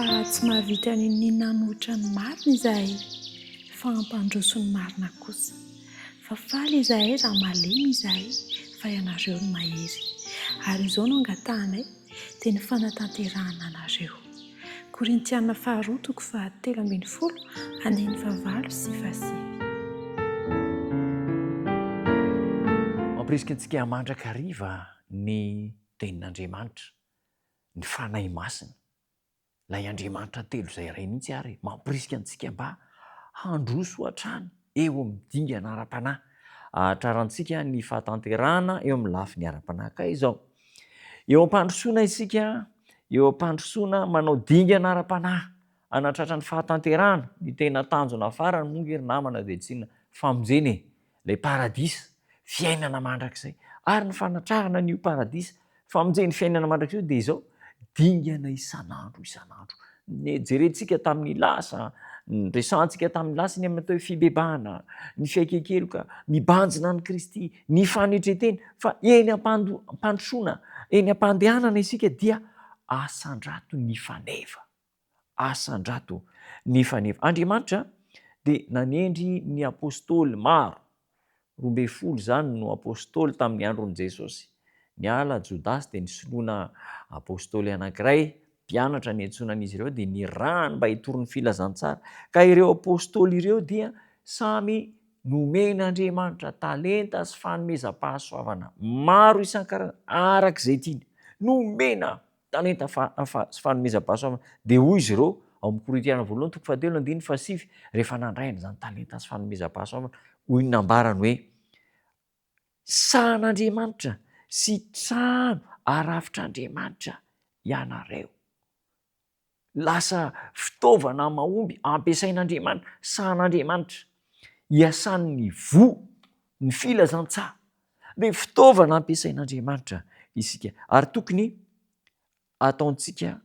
tsy mahavita ny nanohitra ny marina izahay fa ampandroso ny marina kosa. Fa faly izahay raha malemy izahay fa ianareo ny mahery. Ary izao no angatahanay dia ny fanatanterahana anareo. Korintiana 2:7-10, andiny 9 sy 10. Mampirisika antsika mandrakariva ny tenin'Andriamanitra, ny fanahy masina. Ilay Andriamanitra telo izay iray mihitsy ary mampirisika antsika mba handroso hatrany eo amin'ny dingana ara-panahy. Trarantsika ny fahatanterahana eo amin'ny lafiny ara-panahy ka izao. Eo am-pandrosoana isika, eo am-pandrosoana manao dingana ara-panahy anatratra ny fahatanterahana, ny tena tanjona farany moa ngery namana dia tsy famonjeny, ilay paradisa, fiainana mandrakizay. Ary ny fanatrarana an'io paradisa, famonjeny fiainana mandrakizay dia izao, dingana isan'andro isan'andro. Jerentsika tamin'ny lasa, resantsika tamin'ny lasa ny amin'ny atao fibebahana, ny fiaikekeloka, mibanjina ny Kristy, ny fanetreteny, fa eny am-pandrosoana, eny am-pandehanana isika dia asandrato ny faneva. Asandrato ny faneva. Andriamanitra dia nanendry ny apôstôly maro, 12 zany no apôstôly tamin'ny andron'i Jesosy. Niala Jodasy dia nisoloana apôstôly anankiray, mpianatra ny antsonan'izy ireo dia nirahany mba hitory ny filazantsara. Ka ireo apôstôly ireo dia samy nomen'Andriamanitra talenta sy fanomezam-pahasoavana maro isan-karazany arak'izay tiany. Nomena talenta sy fanomezam-pahasoavana dia hoy izy ireo ao amin'ny Korintiana 2:7-7, rehefa nandraina izany talenta sy fanomezam-pahasoavana, hoy ny nambarany hoe sahan'Andriamanitra sy trano arafitr'Andriamanitra ianareo. Lasa fitaovana mahomby ampiasain'Andriamanitra, sahan'Andriamanitra, hiasan'ny voa, ny filazantsara, dia fitaovana ampiasain'Andriamanitra isika. Ary tokony ataontsika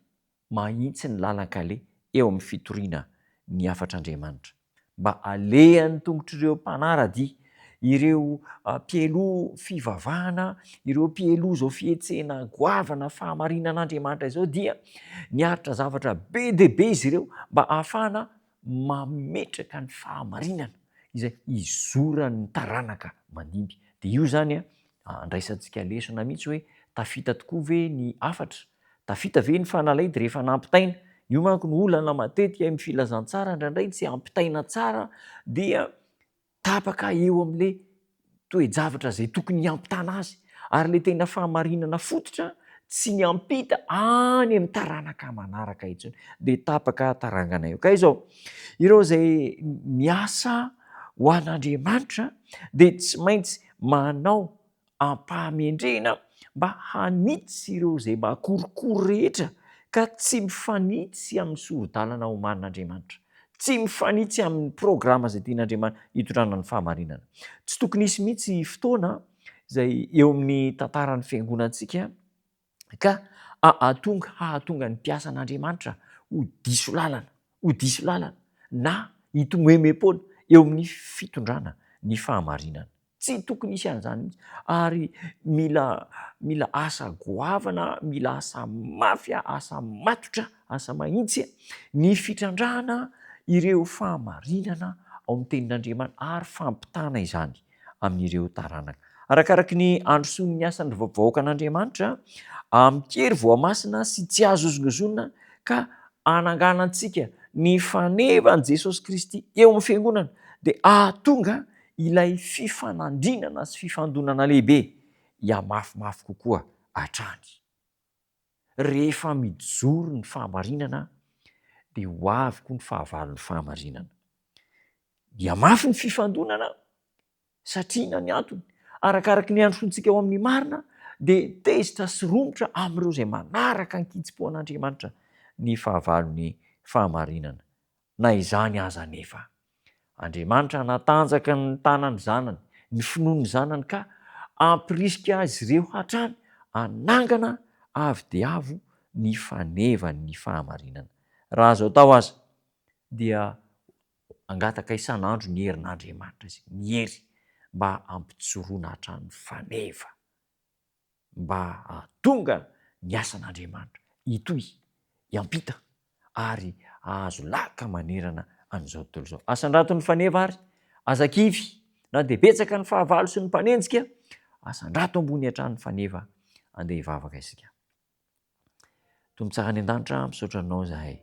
mahitsy ny lalan-kaleha eo amin'ny fitoriana ny afatr'Andriamanitra, mba alehan'ny tongotr'ireo mpanaradia, ireo mpialoha fivavahana, ireo mpialoha izao fihetsehana goavana fahamarinan'Andriamanitra izao dia niaritra zavatra be dia be izy ireo mba ahafahana mametraka ny fahamarinana izay izoran'ny taranaka mandimby. Dia io zany andraisantsika lesona mihitsy hoe tafita tokoa ve ny afatra? Tafita ve ny fanalaidy rehefa nampitaina? Io manko no olana matetika amin'ny filazantsara, indraindray tsy ampitaina tsara dia tapaka eo amin'ilay toe-javatra izay tokony hampitana azy. Ary ilay tena fahamarinana fototra tsy ny hampita any amin'ny taranaka manaraka intsony, dia tapaka tarangana eo. Ka izao, ireo izay miasa ho an'Andriamanitra dia tsy maintsy manao ampahamendrena mba hanitsy ireo izay makorokoro rehetra ka tsy mifanitsy amin'ny soro-dalana omanin'Andriamanitra, tsy mifanitsy amin'ny programa izay tian'Andriamanitra hitondrana ny fahamarinana. Tsy tokony hisy mihitsy fotoana izay eo amin'ny tantaran'ny fiangonantsika ka hahatonga ny mpiasa an'Andriamanitra ho diso lalana na hitomoemem-pona eo amin'ny fitondrana ny fahamarinana. Tsy tokony hisy an'izany mihitsy. Ary mila asa goavana, mila asa mafia, asa matotra, asa mahitsy ny fitrandrahana ireo fahamarinana ao amin'ny tenin'Andriamanitra ary fampitana izany amin'ireo taranaka. Arakaraky ny androsoan'ny ny asan'ny vahoaka an'Andriamanitra, mikery voamasina sy tsy azo ozongozonina ka ananganantsika ny fanevan'i Jesosy Kristy eo amin'ny fiangonana dia ahatonga ilay fifanandrinana sy fifandonana lehibe hiamafimafy kokoa hatrany. Rehefa mijoro ny fahamarinana dia ho avy koa ny fahavalon'ny fahamarinana. Hiamafy ny fifandonana satria na ny antony arakaraky ny androsoantsika ao amin'ny marina dia tezitra sy romotra amin'ireo izay manaraka ny kitsim-pon'Andriamanitra ny fahavalon'ny fahamarinana. Na izany aza nefa Andriamanitra natanjaka ny tanany zanany, ny finoan'ny zanany ka ampirisika azy ireo hatrany anangana avy dia avo ny fanevan'ny fahamarinana. Raha azo atao aza dia angataka isan'andro ny herin'Andriamanitra izy, ny hery mba ampitsoroana hatrany faneva, mba hahatonga ny asan'Andriamanitra hitohy, hiampita ary ahazo laka manerana an'izao tontolo izao. Asandrato ny faneva ary azakivy na dia betsaka ny fahavalo sy ny mpanenjika, asandrato ambony hatrany faneva andeha hivavaka isika. Tombontsara ny an-danitra misaotra anao zahay,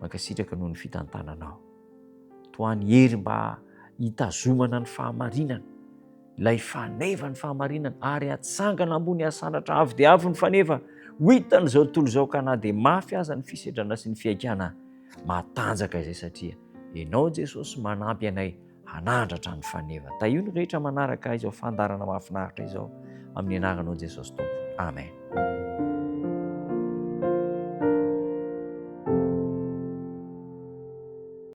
mankasitraka noho ny fitantananao. Toany hery mba hitazomana ny fahamarinana, ilay faneva ny fahamarinana, ary atsangana ambony asandratra avo dia avo ny faneva ho hitan'izao tontolo izao, ka na dia mafy aza ny fisedrana sy ny fiaikana, matanjaka izay satria ianao Jesosy manampy anay hanandratra ny faneva. Tahio ny rehetra manaraka izao fandarana mahafinaritra izao, amin'ny anaranao Jesosy Tompo. Amen.